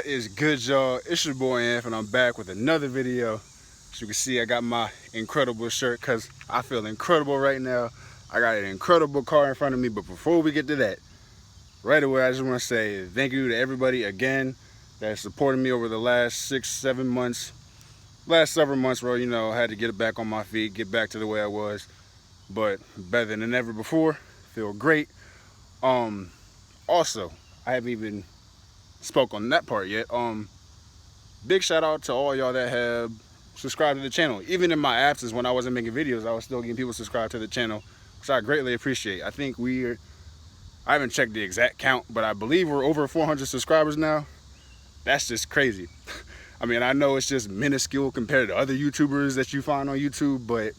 What is good, y'all? It's your boy Inf, and I'm back with another video. As you can see, I got my incredible shirt because I feel incredible right now. I got an incredible car in front of me, but before we get to that, right away I just want to say thank you to everybody again that supported me over the last 6-7 months. Last several months where, I had to get back on my feet, get back to the way I was, but better than ever before. Feel great. Also, I haven't even spoke on that part yet. Big shout out to all y'all that have subscribed to the channel. Even in my absence when I wasn't making videos, I was still getting people subscribed to the channel, which I greatly appreciate. I think I haven't checked the exact count, but I believe we're over 400 subscribers now. That's just crazy. I mean, I know it's just minuscule compared to other YouTubers that you find on YouTube, but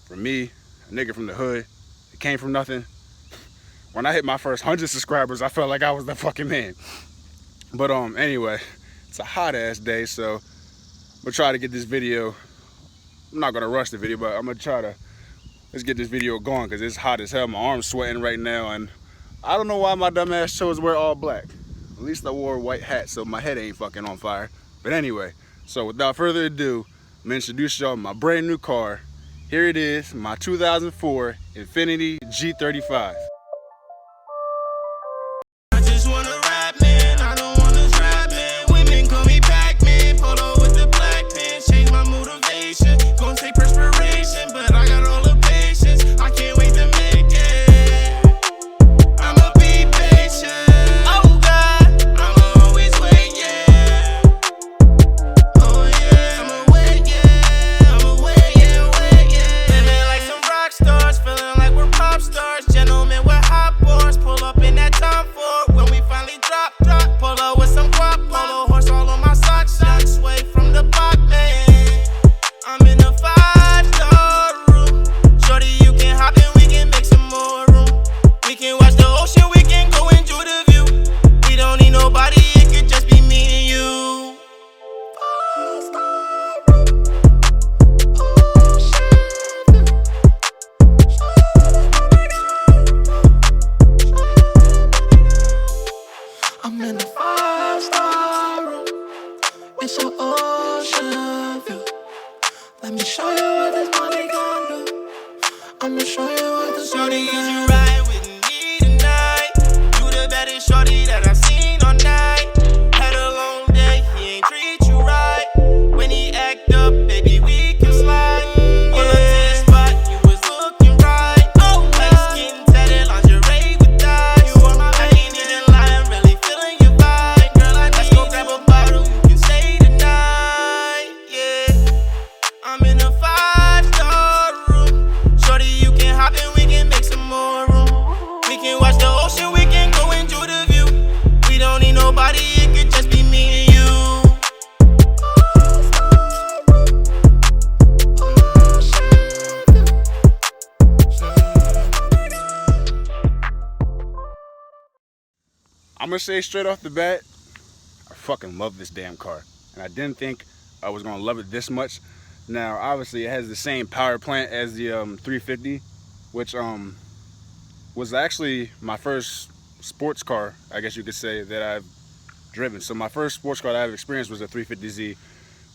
for me, a nigga from the hood, it came from nothing. When I hit my first 100 subscribers, I felt like I was the fucking man. But anyway, it's a hot ass day, so I'm gonna try to get this video. I'm not gonna rush the video, but I'm gonna try to let's get this video going because it's hot as hell. My arm's sweating right now, and I don't know why my dumb ass chose to wear all black. At least I wore a white hat so my head ain't fucking on fire. But anyway, so without further ado, I'm gonna introduce y'all my brand new car. Here it is, my 2004 Infiniti G35. Let me show you what this money gon' do. I'ma show you what this money gon' do. Shorty, you ride with me tonight. You the baddest shorty that I've seen all night. Had a long day, he ain't treat you right. When he act up, baby, we can slide. Pull up to the spot, you was looking right. Oh, nice skin tatted, lingerie with thighs. You are my baby, I ain't even lying, really feeling your vibe. Girl, let's go grab a bottle, you can stay tonight. Yeah. I'm in a 5-star room. Shorty, you can hop in, we can make some more room. We can watch the ocean, we can go enjoy the view. We don't need nobody, it could just be me and you. I'm gonna say straight off the bat, I fucking love this damn car. And I didn't think I was gonna love it this much. Now, obviously, it has the same power plant as the 350, which was actually my first sports car, I guess you could say, that I've driven. So my first sports car that I've experienced was a 350Z,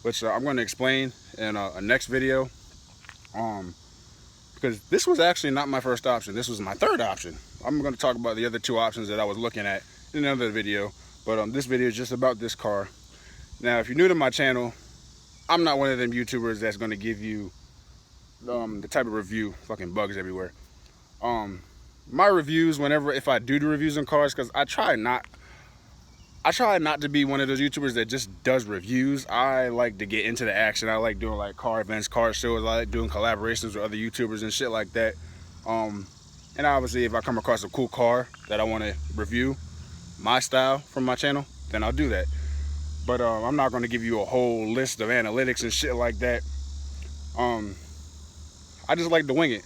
which I'm going to explain in a next video. Because this was actually not my first option. This was my third option. I'm going to talk about the other two options that I was looking at in another video. But this video is just about this car. Now, if you're new to my channel, I'm not one of them YouTubers that's going to give you the type of review, fucking bugs everywhere. My reviews, if I do the reviews on cars, because I try not to be one of those YouTubers that just does reviews. I like to get into the action. I like doing like car events, car shows. I like doing collaborations with other YouTubers and shit like that. And obviously, if I come across a cool car that I want to review, my style from my channel, then I'll do that. But I'm not going to give you a whole list of analytics and shit like that. I just like to wing it.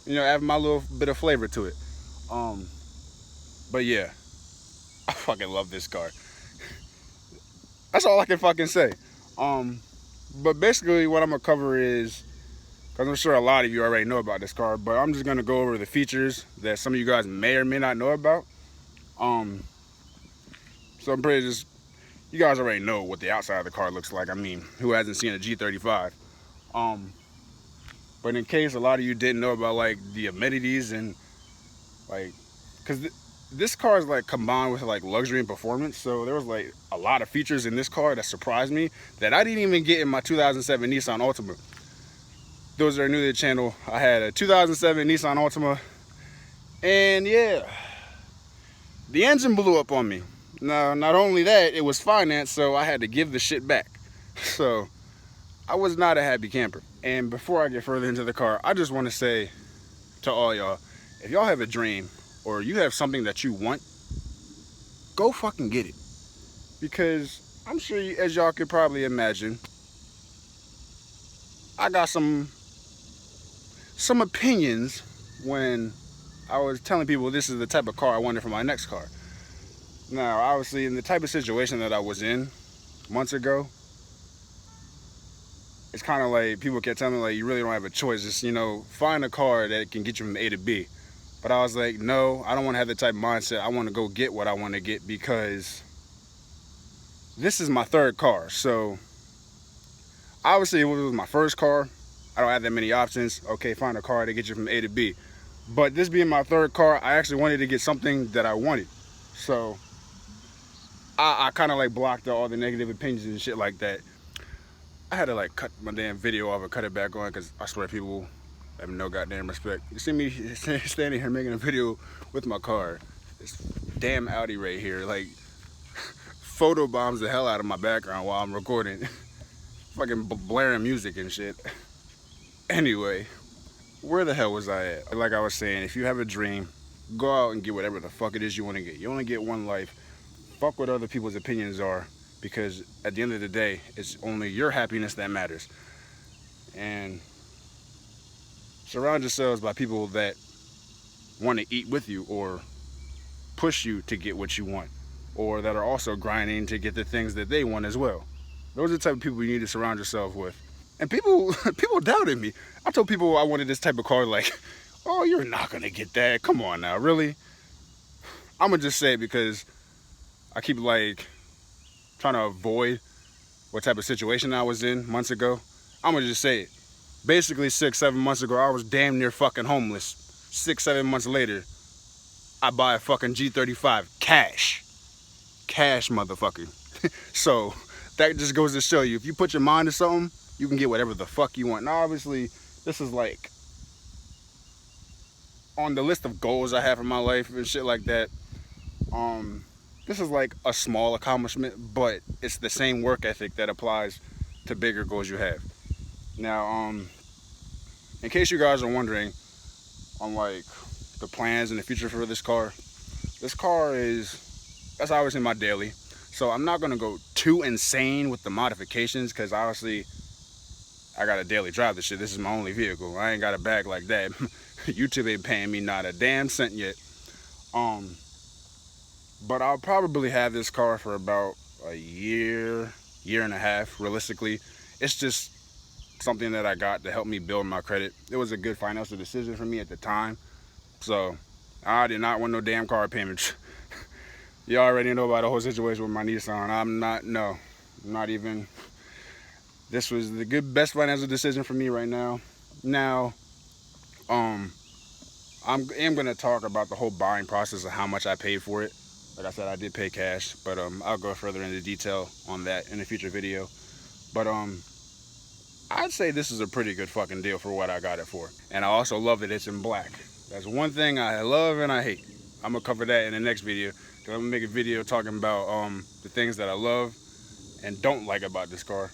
Add my little bit of flavor to it. But yeah, I fucking love this car. That's all I can fucking say. But basically what I'm going to cover is, because I'm sure a lot of you already know about this car, but I'm just going to go over the features that some of you guys may or may not know about. So I'm pretty just you guys already know what the outside of the car looks like. I mean, who hasn't seen a G35? But in case a lot of you didn't know about like the amenities and like, because this car is like combined with like luxury and performance, so there was like a lot of features in this car that surprised me that I didn't even get in my 2007 Nissan Altima. Those that are new to the channel, I had a 2007 Nissan Altima, and yeah, the engine blew up on me. Now, not only that, it was financed, so I had to give the shit back. So I was not a happy camper. And before I get further into the car, I just want to say to all y'all, if y'all have a dream or you have something that you want, go fucking get it. Because I'm sure, as y'all could probably imagine, I got some opinions when I was telling people this is the type of car I wanted for my next car. Now, obviously, in the type of situation that I was in months ago, it's kind of like people kept telling me, like, you really don't have a choice. Just, you know, find a car that can get you from A to B. But I was like, no, I don't want to have the type of mindset. I want to go get what I want to get because this is my third car. So, obviously, it was my first car. I don't have that many options. Okay, find a car to get you from A to B. But this being my third car, I actually wanted to get something that I wanted. So, I kind of like blocked out all the negative opinions and shit like that. I had to like cut my damn video off and cut it back on because I swear people have no goddamn respect. You see me standing here making a video with my car. This damn Audi right here, like, photo bombs the hell out of my background while I'm recording. Fucking blaring music and shit. Anyway, where the hell was I at? Like I was saying, if you have a dream, go out and get whatever the fuck it is you want to get. You only get one life. Fuck what other people's opinions are, because at the end of the day, it's only your happiness that matters. And surround yourselves by people that want to eat with you or push you to get what you want, or that are also grinding to get the things that they want as well. Those are the type of people you need to surround yourself with. And people doubted me. I told people I wanted this type of car, like, oh, you're not gonna get that. Come on now, really? I'm gonna just say it because I keep like trying to avoid what type of situation I was in months ago. I'm gonna just say it. Basically 6-7 months ago, I was damn near fucking homeless. 6-7 months later, I buy a fucking G35 cash. Cash, motherfucker. So that just goes to show you, if you put your mind to something, you can get whatever the fuck you want. Now, obviously, this is like on the list of goals I have for my life and shit like that. This is like a small accomplishment, but it's the same work ethic that applies to bigger goals you have. Now, in case you guys are wondering on like the plans in the future for this car that's obviously my daily. So I'm not gonna go too insane with the modifications, because obviously I gotta daily drive this shit. This is my only vehicle. I ain't got a bag like that. YouTube ain't paying me not a damn cent yet. But I'll probably have this car for about a year and a half, realistically. It's just something that I got to help me build my credit. It was a good financial decision for me at the time. So I did not want no damn car payments. You already know about the whole situation with my Nissan. I'm not even. This was the best financial decision for me right now. Now, I am gonna talk about the whole buying process of how much I paid for it. Like I said, I did pay cash, but I'll go further into detail on that in a future video. But I'd say this is a pretty good fucking deal for what I got it for. And I also love that it's in black. That's one thing I love and I hate. I'm gonna cover that in the next video. I'm gonna make a video talking about the things that I love and don't like about this car.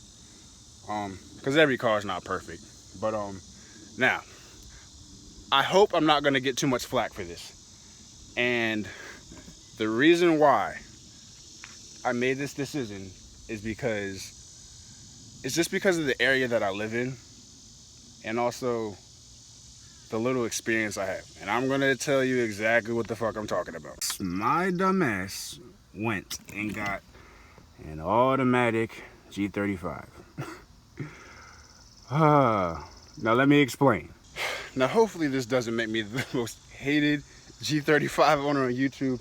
Because every car is not perfect. But now, I hope I'm not gonna get too much flack for this. And the reason why I made this decision is because it's just because of the area that I live in, and also the little experience I have. And I'm gonna tell you exactly what the fuck I'm talking about. My dumbass went and got an automatic G35. Now let me explain. Now hopefully this doesn't make me the most hated G35 owner on YouTube,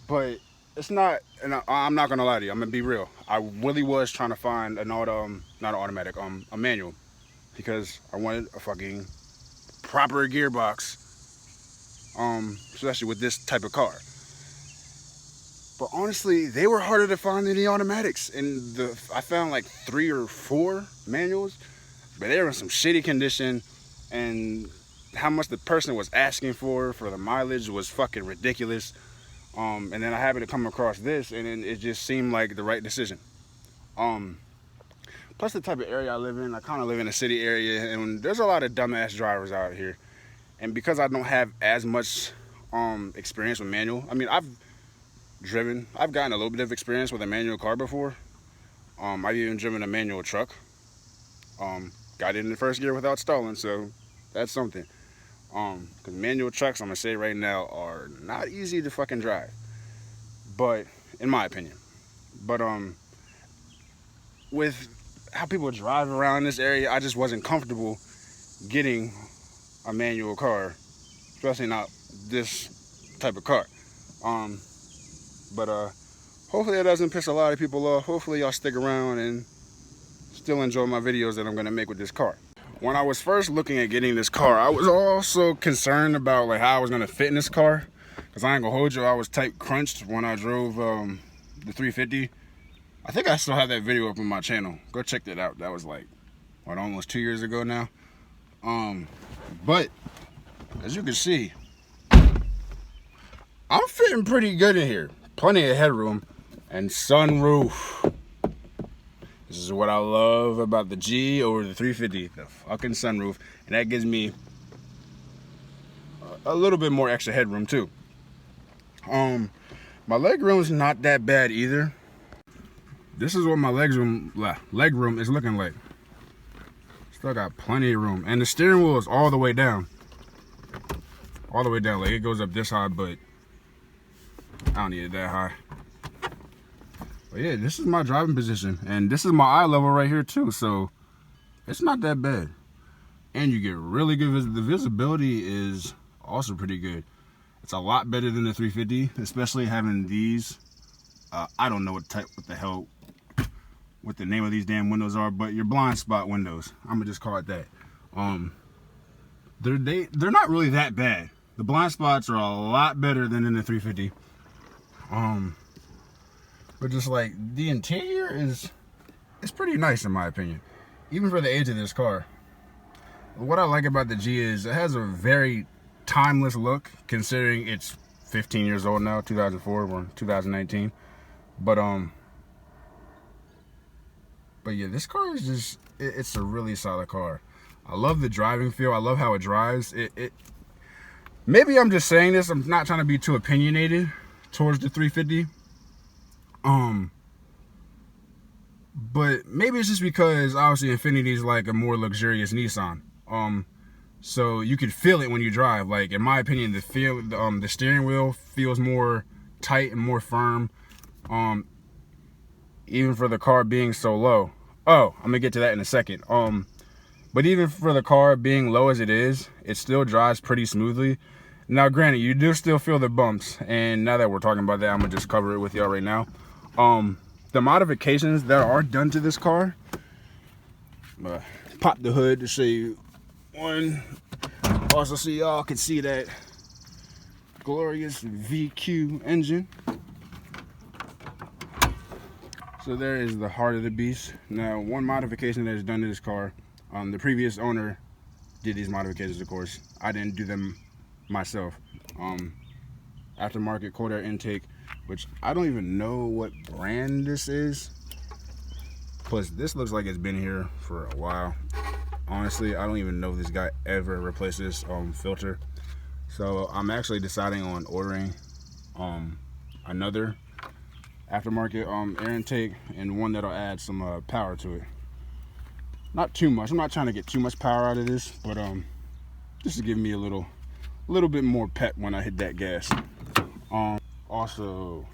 but it's not, and I'm not gonna lie to you. I'm gonna be real. I really was trying to find an not an automatic, a manual, because I wanted a fucking proper gearbox, especially with this type of car. But honestly, they were harder to find than the automatics, and I found like 3 or 4 manuals, but they were in some shitty condition, and how much the person was asking for the mileage was fucking ridiculous. And then I happened to come across this, and then it just seemed like the right decision. Plus the type of area I live in, I kind of live in a city area, and there's a lot of dumbass drivers out here. And because I don't have as much experience with manual, I mean, I've gotten a little bit of experience with a manual car before. I've even driven a manual truck. Got it in the first gear without stalling, so that's something. Because manual trucks, I'm gonna say right now, are not easy to fucking drive. But, in my opinion. But, with how people drive around this area, I just wasn't comfortable getting a manual car, especially not this type of car. But hopefully that doesn't piss a lot of people off. Hopefully y'all stick around and still enjoy my videos that I'm gonna make with this car. When I was first looking at getting this car, I was also concerned about like how I was gonna fit in this car, because I ain't gonna hold you, I was tight crunched when I drove the 350. I think I still have that video up on my channel. Go check that out. That was like, what, almost 2 years ago now. But as you can see, I'm fitting pretty good in here. Plenty of headroom and sunroof. This is what I love about the G over the 350, the fucking sunroof. And that gives me a little bit more extra headroom too. My leg room is not that bad either. This is what my leg room is looking like. Still got plenty of room. And the steering wheel is all the way down. All the way down. Like, it goes up this high, but I don't need it that high. But yeah, this is my driving position. And this is my eye level right here too. So it's not that bad. And you get really good the visibility is also pretty good. It's a lot better than the 350, especially having these. I don't know what the name of these damn windows are, but your blind spot windows. I'm gonna just call it that. They're not really that bad. The blind spots are a lot better than in the 350. But just like the interior it's pretty nice in my opinion, even for the age of this car. What I like about the G is it has a very timeless look, considering it's 15 years old now, 2004 or 2019. But yeah, this car is just, it's a really solid car. I love the driving feel. I love how it drives. Maybe I'm just saying this, I'm not trying to be too opinionated towards the 350. But maybe it's just because obviously Infiniti is like a more luxurious Nissan. So you can feel it when you drive. Like, in my opinion, the steering wheel feels more tight and more firm. Even for the car being so low. Oh, I'm gonna get to that in a second. But even for the car being low as it is, it still drives pretty smoothly. Now, granted, you do still feel the bumps, and now that we're talking about that, I'm gonna just cover it with y'all right now. The modifications that are done to this car, pop the hood to show you one. Also, so y'all can see that glorious VQ engine. So there is the heart of the beast. Now, one modification that is done to this car, the previous owner did these modifications, of course. I didn't do them myself. Aftermarket cold air intake, which I don't even know what brand this is. Plus, this looks like it's been here for a while. Honestly, I don't even know if this guy ever replaced this filter. So I'm actually deciding on ordering another aftermarket air intake, and one that'll add some power to it. Not too much. I'm not trying to get too much power out of this, but just to give me a little bit more pep when I hit that gas. Also,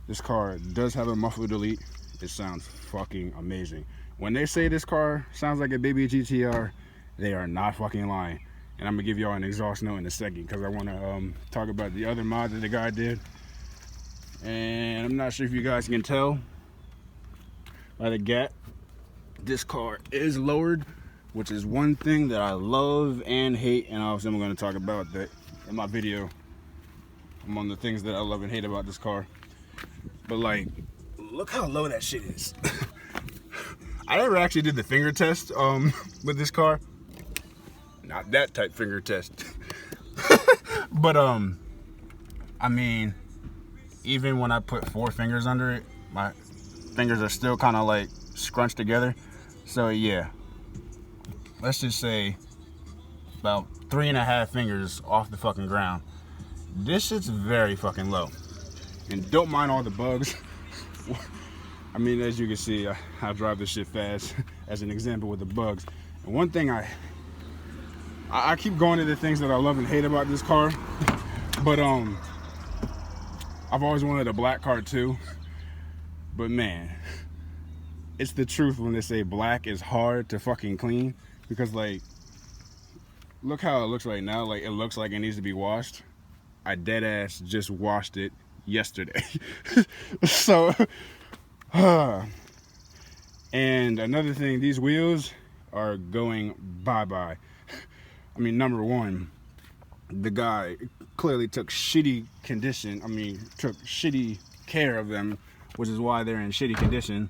this car does have a muffler delete. It sounds fucking amazing. When they say this car sounds like a baby GTR, they are not fucking lying. And I'm gonna give y'all an exhaust note in a second, because I want to talk about the other mod that the guy did. And I'm not sure if you guys can tell by the gap, this car is lowered, which is one thing that I love and hate, and obviously I'm going to talk about that in my video. Among the things that I love and hate about this car. But like, look how low that shit is. I never actually did the finger test with this car. Not that type finger test. But I mean, even when I put 4 fingers under it, my fingers are still kind of like scrunched together. So yeah, let's just say about 3.5 fingers off the fucking ground. This shit's very fucking low. And don't mind all the bugs. I mean, as you can see, I drive this shit fast as an example with the bugs. And one thing I keep going to the things that I love and hate about this car. But I've always wanted a black car too. But man, it's the truth when they say black is hard to fucking clean. Because like, look how it looks right now. Like, it looks like it needs to be washed. I dead ass just washed it yesterday. So, and another thing, these wheels are going bye-bye. I mean, number one, the guy clearly took shitty care of them, which is why they're in shitty condition.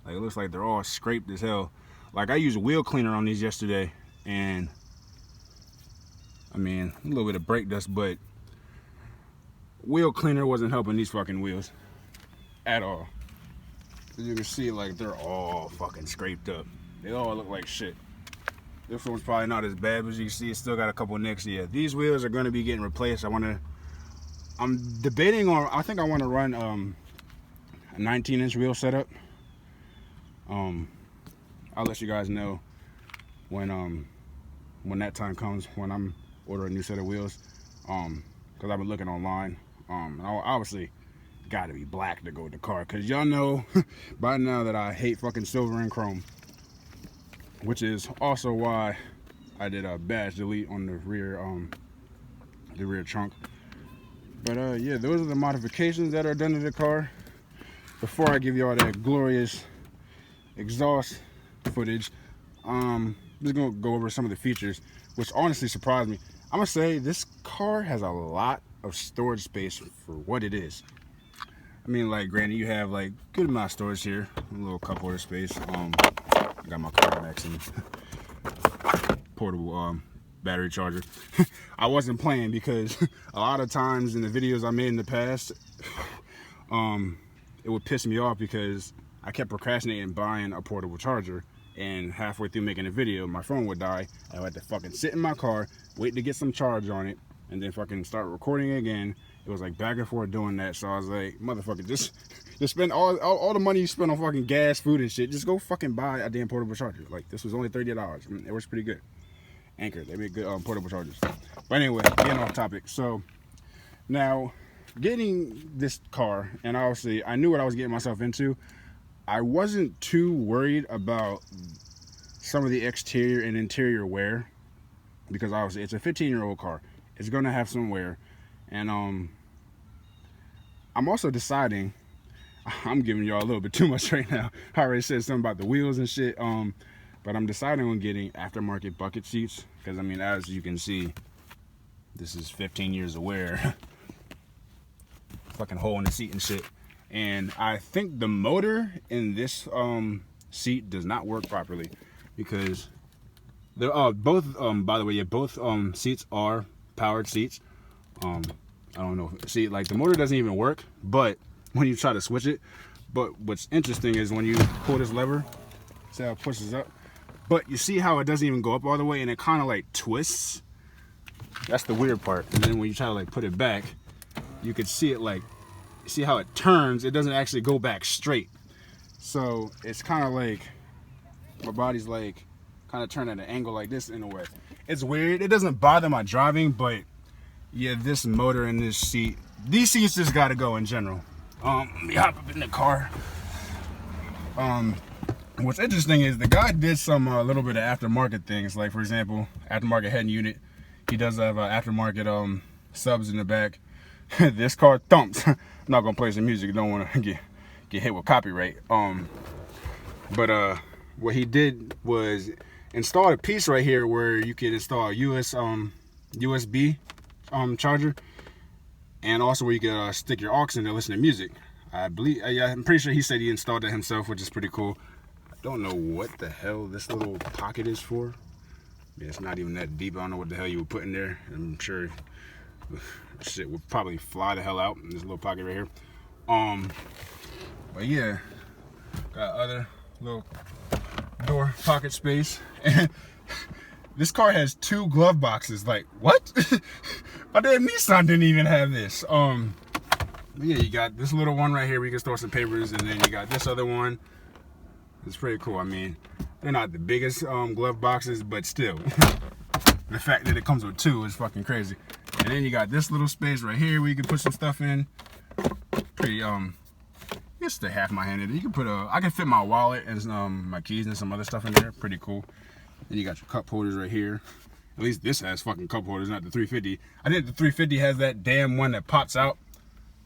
Like, it looks like they're all scraped as hell. Like, I used wheel cleaner on these yesterday, and I mean, a little bit of brake dust, but wheel cleaner wasn't helping these fucking wheels at all. As you can see, like, they're all fucking scraped up. They all look like shit. This one's probably not as bad, but as you can see, it's still got a couple nicks. Yeah, these wheels are going to be getting replaced. I'm debating on, I think I want to run a 19-inch wheel setup. I'll let you guys know when that time comes, when I'm ordering a new set of wheels. Because I've been looking online. I obviously got to be black to go with the car, because y'all know by now that I hate fucking silver and chrome, which is also why I did a badge delete on the rear trunk. But yeah, those are the modifications that are done to the car. Before I give y'all that glorious exhaust footage, I'm just gonna go over some of the features, which honestly surprised me. I'm gonna say this car has a lot of storage space for what it is. I mean, like, granted, you have like good amount of storage here, a little cup holder space. I got my car vaccine, portable battery charger. I wasn't playing, because a lot of times in the videos I made in the past, it would piss me off because I kept procrastinating buying a portable charger, and halfway through making a video, my phone would die. I had to fucking sit in my car, wait to get some charge on it, and then fucking start recording again. It was like back and forth doing that. So I was like, motherfucker, just spend all the money you spend on fucking gas, food, and shit. Just go fucking buy a damn portable charger. Like, this was only $38. I mean, it was pretty good. Anchor, they make good portable chargers. But anyway, getting off topic. So now, getting this car, and obviously I knew what I was getting myself into. I wasn't too worried about some of the exterior and interior wear, because obviously it's a 15-year-old car. It's gonna have some wear, and I'm also deciding. I'm giving y'all a little bit too much right now. I already said something about the wheels and shit. But I'm deciding on getting aftermarket bucket seats, because I mean, as you can see, this is 15 years of wear. Fucking hole in the seat and shit. And I think the motor in this seat does not work properly, because they're both by the way, yeah, both seats are powered seats. I don't know, see, like, the motor doesn't even work, but when you try to switch it. But what's interesting is when you pull this lever, see how it pushes up, but you see how it doesn't even go up all the way, and it kind of like twists. That's the weird part. And then when you try to like put it back, you could see it, like, see how it turns. It doesn't actually go back straight. So it's kind of like my body's like kind of turned at an angle like this in a way. It's weird. It doesn't bother my driving, but yeah, this motor and this seat, these seats just gotta go in general. Let me hop up in the car. What's interesting is the guy did some little bit of aftermarket things, like, for example, aftermarket head unit. He does have aftermarket subs in the back. this car thumps. I'm not gonna play some music. Don't want to get hit with copyright. But what he did was install a piece right here where you can install a USB charger, and also where you can stick your aux in to listen to music. I'm pretty sure he said he installed it himself, which is pretty cool. I don't know what the hell this little pocket is for. Yeah, it's not even that deep. I don't know what the hell you would put in there. I'm sure shit would probably fly the hell out in this little pocket right here. But yeah, got other little door pocket space. And this car has 2 glove boxes. Like, what? My damn Nissan didn't even have this. But yeah, you got this little one right here where you can store some papers, and then you got this other one. It's pretty cool. I mean, they're not the biggest glove boxes, but still, the fact that it comes with 2 is fucking crazy. And then you got this little space right here where you can put some stuff in. Pretty it's the half my hand in it. You can put I can fit my wallet and my keys and some other stuff in there. Pretty cool. Then you got your cup holders right here. At least this has fucking cup holders, not the 350. I think the 350 has that damn one that pops out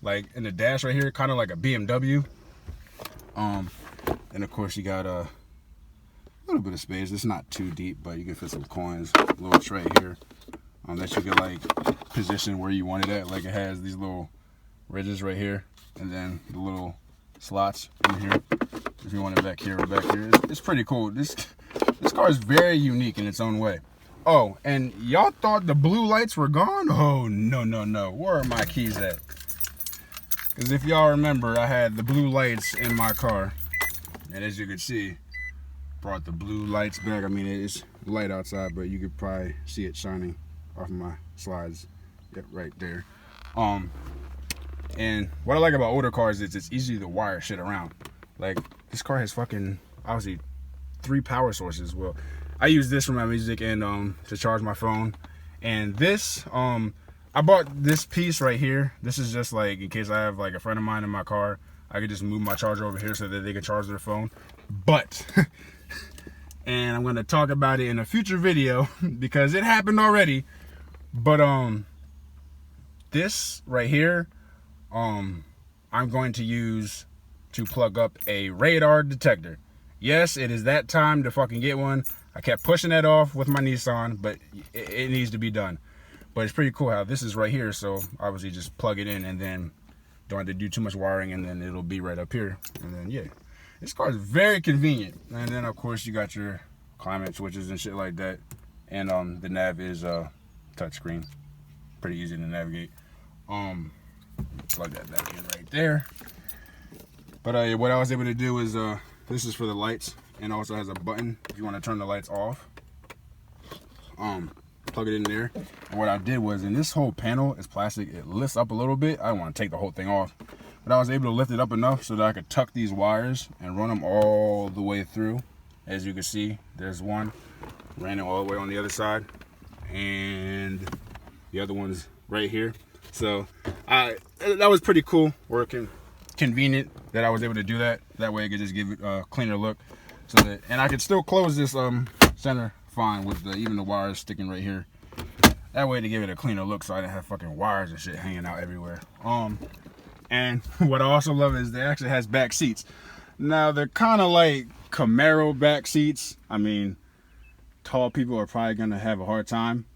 like in the dash right here, kind of like a BMW. And of course you got a little bit of space. It's not too deep, but you can fit some coins. A little tray here that you can like position where you want it at. Like it has these little ridges right here, and then the little slots in here if you want it back here or back here. It's pretty cool. This car is very unique in its own way. Oh, and y'all thought the blue lights were gone? Oh, no. Where are my keys at? Because if y'all remember, I had the blue lights in my car. And as you can see, brought the blue lights back. I mean, it's light outside, but you could probably see it shining off of my slides. Yep, right there. And what I like about older cars is it's easy to wire shit around. Like, this car has fucking, obviously, 3 power sources. Well, I use this for my music and to charge my phone. And this, I bought this piece right here. This is just like in case I have like a friend of mine in my car, I could just move my charger over here so that they can charge their phone. But, and I'm gonna talk about it in a future video because it happened already. But this right here, I'm going to use to plug up a radar detector. Yes, it is that time to fucking get one. I kept pushing that off with my Nissan, but it needs to be done. But it's pretty cool how this is right here, so obviously just plug it in and then don't have to do too much wiring, and then it'll be right up here. And then yeah, this car is very convenient. And then of course you got your climate switches and shit like that. And the nav is touchscreen, pretty easy to navigate. Plug that back in right there. But what I was able to do is this is for the lights, and also has a button if you want to turn the lights off. Plug it in there. And what I did was, in this whole panel is plastic, it lifts up a little bit. I don't want to take the whole thing off, but I was able to lift it up enough so that I could tuck these wires and run them all the way through. As you can see, there's one, ran it all the way on the other side, and the other one's right here. So that was pretty cool, working convenient that I was able to do that. That way I could just give it a cleaner look, so that, and I could still close this center fine with even the wires sticking right here. That way to give it a cleaner look, so I didn't have fucking wires and shit hanging out everywhere. And what I also love is it actually has back seats. Now they're kind of like Camaro back seats. I mean, tall people are probably gonna have a hard time.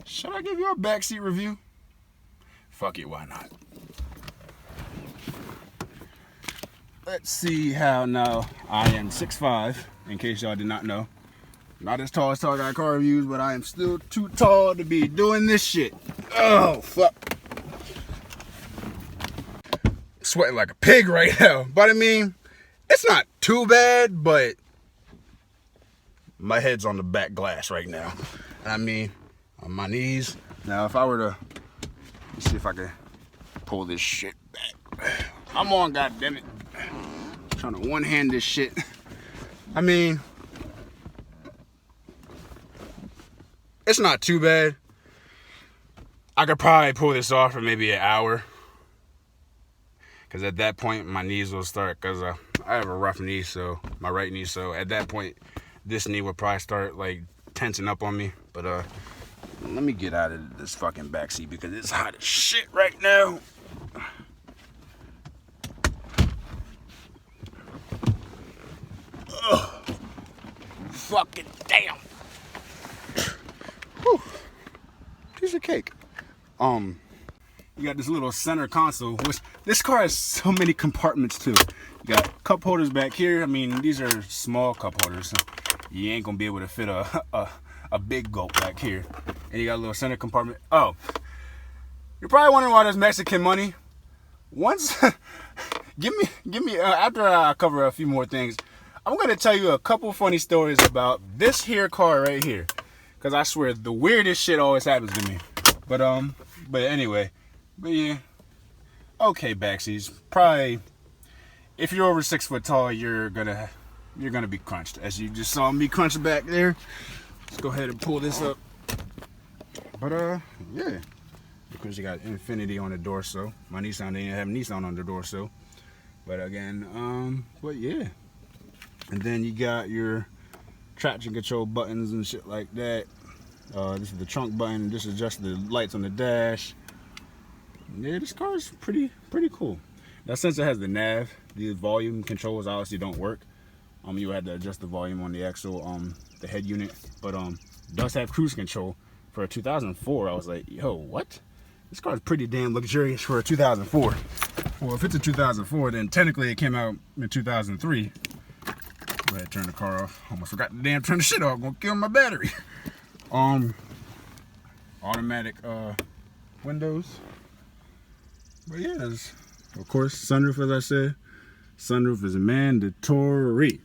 Should I give you a backseat review? Fuck it, why not? Let's see how now. I am 6'5", in case y'all did not know. Not as tall as Tall Guy Car Reviews, but I am still too tall to be doing this shit. Oh, fuck. Sweating like a pig right now. But I mean, it's not too bad, but my head's on the back glass right now. I mean, on my knees. Now, if I were to, let's see if I can pull this shit back. I'm on, goddammit. Trying to one-hand this shit. I mean, it's not too bad. I could probably pull this off for maybe an hour. Because at that point, my knees will start, because I have a rough knee, so my right knee. So at that point, this knee would probably start like tensing up on me. But Let me get out of this fucking backseat because it's hot as shit right now. Ugh. Fucking damn. Whew. Piece of cake. You got this little center console, which this car has so many compartments too. You got cup holders back here. I mean, these are small cup holders, so you ain't gonna be able to fit a big gulp back here. And you got a little center compartment. Oh, you're probably wondering why there's Mexican money. Once, give me. After I cover a few more things, I'm gonna tell you a couple funny stories about this here car right here, cause I swear the weirdest shit always happens to me. But anyway, but yeah, okay, backseats. Probably, if you're over 6 foot tall, you're gonna be crunched, as you just saw me crunch back there. Let's go ahead and pull this up. But yeah, because you got Infiniti on the door, so my Nissan didn't have Nissan on the door, so. But again, but yeah, and then you got your traction control buttons and shit like that. This is the trunk button. This is just the lights on the dash. Yeah, this car is pretty cool. Now, since it has the nav, the volume controls obviously don't work. You had to adjust the volume on the actual the head unit, but does have cruise control for a 2004. I was like, yo, what? This car is pretty damn luxurious for a 2004. Well, if it's a 2004, then technically it came out in 2003. Go ahead, turn the car off. Almost forgot to damn turn the shit off. Gonna kill my battery. Automatic windows. But yeah, of course, sunroof, as I said. Sunroof is mandatory.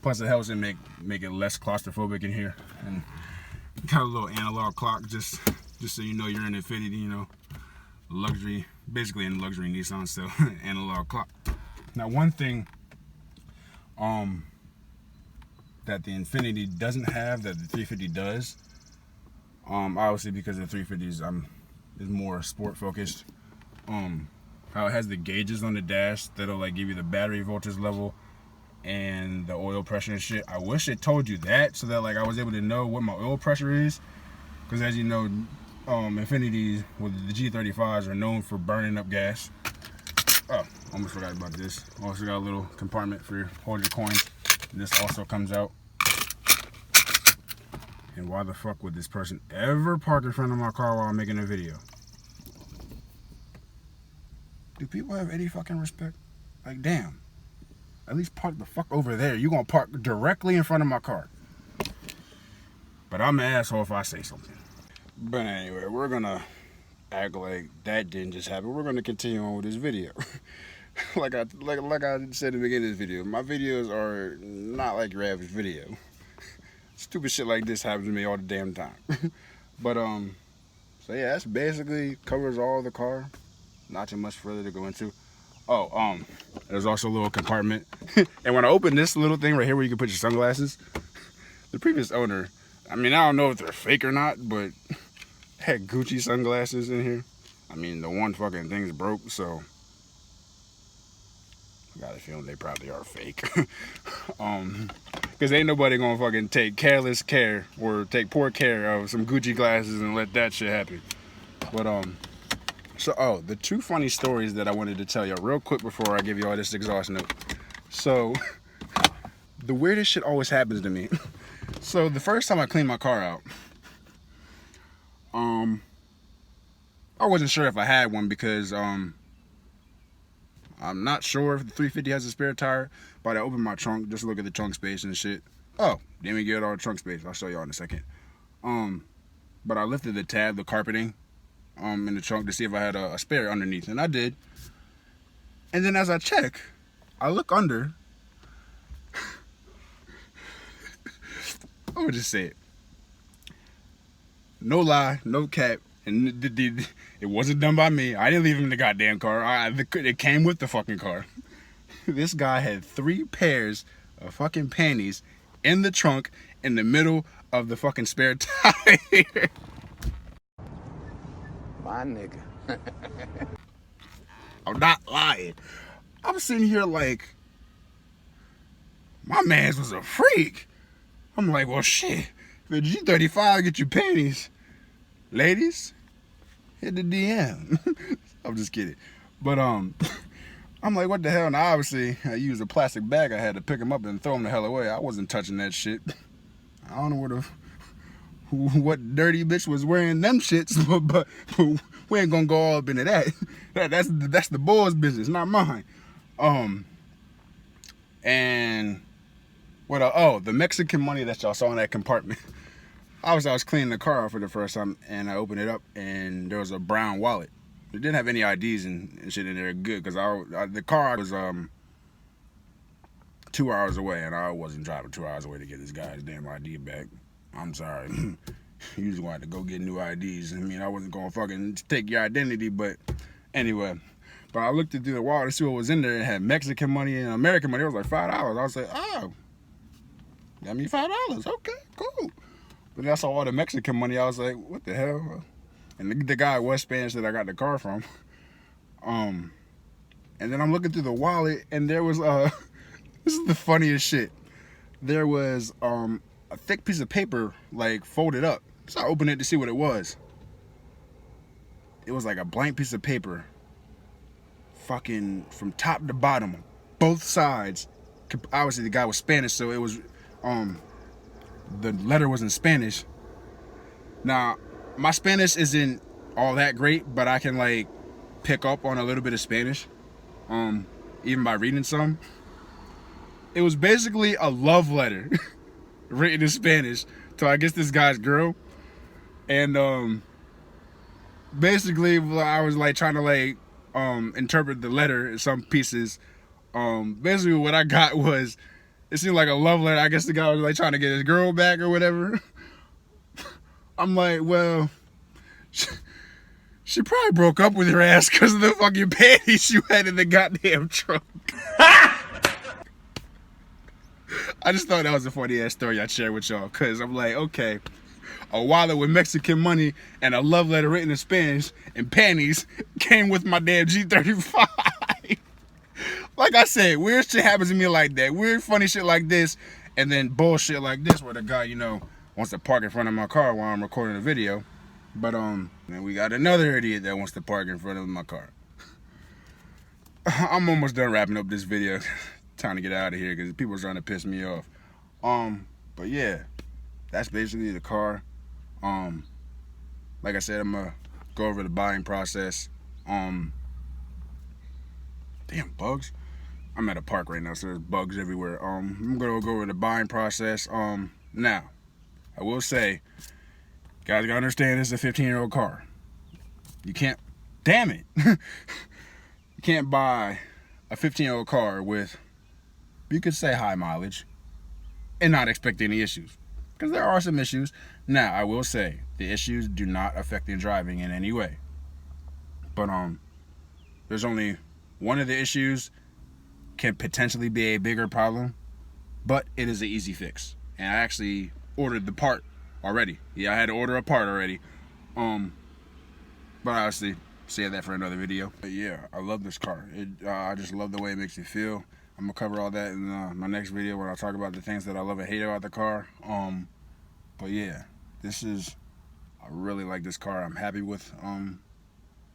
Plus it helps it make it less claustrophobic in here. And got a little analog clock just so you know you're in Infiniti, you know. Luxury, basically in luxury Nissan, so analog clock. Now, one thing that the Infiniti doesn't have that the 350 does, obviously because the 350 is more sport focused, how it has the gauges on the dash that'll like give you the battery voltage level and the oil pressure and shit. I wish it told you that so that like I was able to know what my oil pressure is, because as you know, Infinitis with the G35s are known for burning up gas. Oh, almost forgot about this. Also got a little compartment for hold your coins. This also comes out. And why the fuck would this person ever park in front of my car while I'm making a video? Do people have any fucking respect? Like, damn. At least park the fuck over there. You gonna park directly in front of my car. But I'm an asshole if I say something. But anyway, we're gonna act like that didn't just happen. We're gonna continue on with this video. like I said in the beginning of this video, my videos are not like your average video. Stupid shit like this happens to me all the damn time. But so yeah, that's basically covers all the car. Not too much further to go into. Oh, there's also a little compartment. And when I open this little thing right here where you can put your sunglasses, the previous owner, I mean, I don't know if they're fake or not, but had Gucci sunglasses in here. I mean, the one fucking thing's broke, so I got a feeling they probably are fake. Because ain't nobody gonna fucking take careless care or take poor care of some Gucci glasses and let that shit happen. But so the two funny stories that I wanted to tell you real quick before I give you all this exhaust note. So the weirdest shit always happens to me. So the first time I cleaned my car out, I wasn't sure if I had one because I'm not sure if the 350 has a spare tire, but I opened my trunk just to look at the trunk space and shit. Oh, didn't even get all the trunk space. I'll show y'all in a second. But I lifted the tab, the carpeting, in the trunk to see if I had a spare underneath, and I did. And then as I check, I look under. I would just say it. No lie, no cap, and it wasn't done by me. I didn't leave him in the goddamn car. It came with the fucking car. This guy had 3 pairs of fucking panties in the trunk in the middle of the fucking spare tire. My nigga. I'm not lying. I'm sitting here like, my man's was a freak. I'm like, well, shit. If the G35 get you panties, ladies, hit the DM. I'm just kidding. But I'm like, what the hell? And obviously, I used a plastic bag. I had to pick them up and throw them the hell away. I wasn't touching that shit. I don't know what dirty bitch was wearing them shits, but we ain't gonna go all up into that. That's the boys' business, not mine. And what? Oh, the Mexican money that y'all saw in that compartment. I was cleaning the car out for the first time, and I opened it up, and there was a brown wallet. It didn't have any IDs and shit in there. Good, because the car was 2 hours away, and I wasn't driving 2 hours away to get this guy's damn ID back. I'm sorry. You usually wanted to go get new IDs. I mean, I wasn't gonna fucking take your identity, but anyway. But I looked through the wallet to see what was in there. It had Mexican money and American money. It was like $5. I was like, oh, got me $5. Okay, cool. But then I saw all the Mexican money. I was like, what the hell? And the guy was Spanish that I got the car from. And then I'm looking through the wallet, and there was this is the funniest shit. There was a thick piece of paper like folded up. So I opened it to see what it was. It was like a blank piece of paper. Fucking from top to bottom, both sides. Obviously the guy was Spanish, so it was the letter was in Spanish. Now, my Spanish isn't all that great, but I can like pick up on a little bit of Spanish, even by reading some. It was basically a love letter written in Spanish to, I guess, this guy's girl. And basically I was like trying to like interpret the letter in some pieces. Basically what I got was, it seemed like a love letter. I guess the guy was like trying to get his girl back or whatever. I'm like, well, she probably broke up with your ass because of the fucking panties you had in the goddamn trunk. I just thought that was a funny ass story I'd share with y'all, because I'm like, okay, a wallet with Mexican money and a love letter written in Spanish and panties came with my damn G35. Like I said, weird shit happens to me like that. Weird, funny shit like this, and then bullshit like this where the guy, you know, wants to park in front of my car while I'm recording a video. But then we got another idiot that wants to park in front of my car. I'm almost done wrapping up this video. Time to get out of here because people are trying to piss me off. But yeah, that's basically the car. Like I said, I'm gonna go over the buying process. Damn bugs. I'm at a park right now, so there's bugs everywhere. I'm gonna go over the buying process. Now, I will say, guys gotta understand this is a 15-year-old car. You can't, damn it. You can't buy a 15-year-old car with, you could say, high mileage and not expect any issues. Because there are some issues. Now, I will say, the issues do not affect the driving in any way. But there's only one of the issues can potentially be a bigger problem, but it is an easy fix. And I actually ordered the part already. Yeah, I had to order a part already. But obviously, save that for another video. But yeah, I love this car. I just love the way it makes me feel. I'm gonna cover all that in my next video when I talk about the things that I love and hate about the car. But yeah, I really like this car. I'm happy with, I'm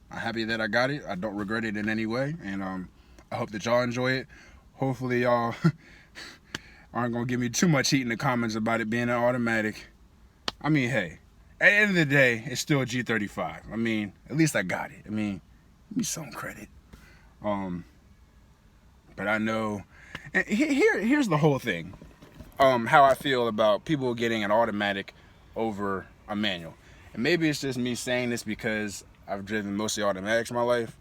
happy that I got it. I don't regret it in any way, and I hope that y'all enjoy it. Hopefully y'all aren't gonna give me too much heat in the comments about it being an automatic. I mean, hey, at the end of the day, it's still a G35. I mean, at least I got it. I mean, give me some credit. But I know, and here's the whole thing. How I feel about people getting an automatic over a manual. And maybe it's just me saying this because I've driven mostly automatics in my life.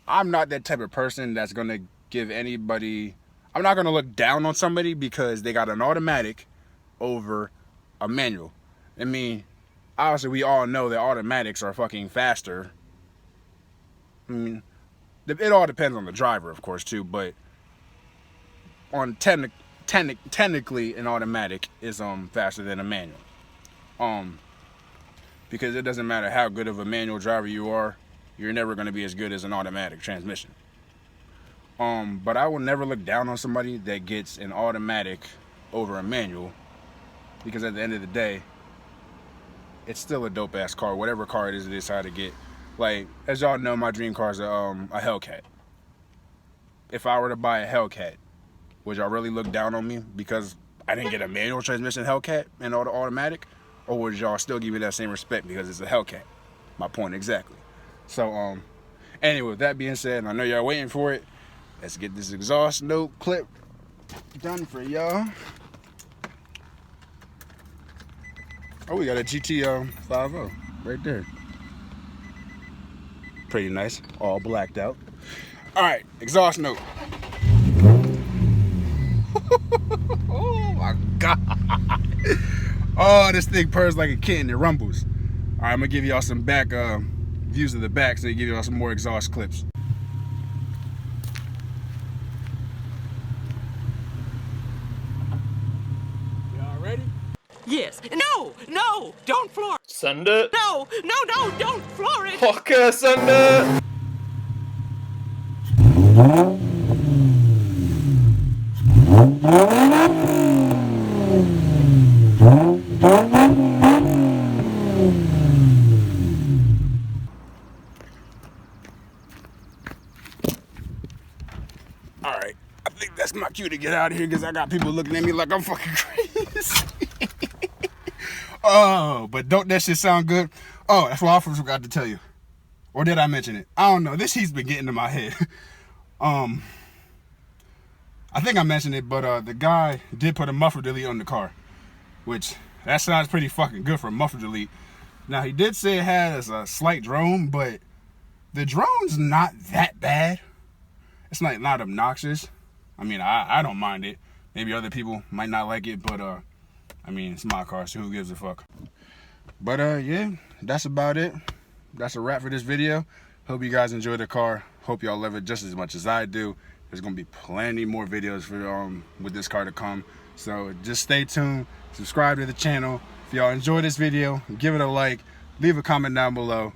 I'm not that type of person that's gonna give anybody, I'm not gonna look down on somebody because they got an automatic over a manual. I mean, obviously we all know that automatics are fucking faster. I mean, it all depends on the driver, of course, too, but on technically an automatic is faster than a manual. Because it doesn't matter how good of a manual driver you are, you're never going to be as good as an automatic transmission. But I will never look down on somebody that gets an automatic over a manual, because at the end of the day, it's still a dope ass car, whatever car it is they decide to get. Like, as y'all know, my dream car is a Hellcat. If I were to buy a Hellcat, would y'all really look down on me because I didn't get a manual transmission Hellcat and all the automatic? Or would y'all still give me that same respect because it's a Hellcat? My point exactly. So, anyway, with that being said, and I know y'all waiting for it, let's get this exhaust note clip done for y'all. Oh, we got a GT50 right there. Pretty nice, all blacked out. All right, exhaust note. Oh my God. Oh, this thing purrs like a kitten, it rumbles. All right, I'm gonna give y'all some back views of the back so they give y'all some more exhaust clips. Y'all ready? Yes. No, no, don't floor it. Send it. No, no, no, don't floor it. Fucker, send it. All right, I think that's my cue to get out of here because I got people looking at me like I'm fucking crazy. Oh, but don't that shit sound good? Oh, that's what I forgot to tell you. Or did I mention it? I don't know. This heat's been getting to my head. I think I mentioned it, but the guy did put a muffler delete on the car, which that sounds pretty fucking good for a muffler delete. Now, he did say it has a slight drone, but the drone's not that bad. It's not obnoxious. I mean, I don't mind it. Maybe other people might not like it, but I mean, it's my car, so who gives a fuck? But yeah, that's about it. That's a wrap for this video. Hope you guys enjoy the car. Hope y'all love it just as much as I do. There's gonna be plenty more videos for with this car to come. So just stay tuned. Subscribe to the channel. If y'all enjoy this video, give it a like. Leave a comment down below.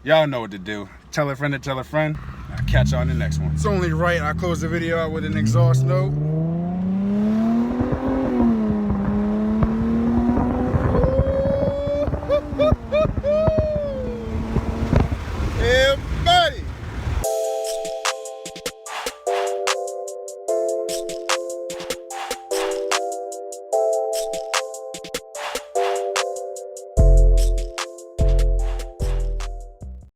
Y'all know what to do. Tell a friend to tell a friend. I'll catch y'all in the next one. It's only right I close the video out with an exhaust note.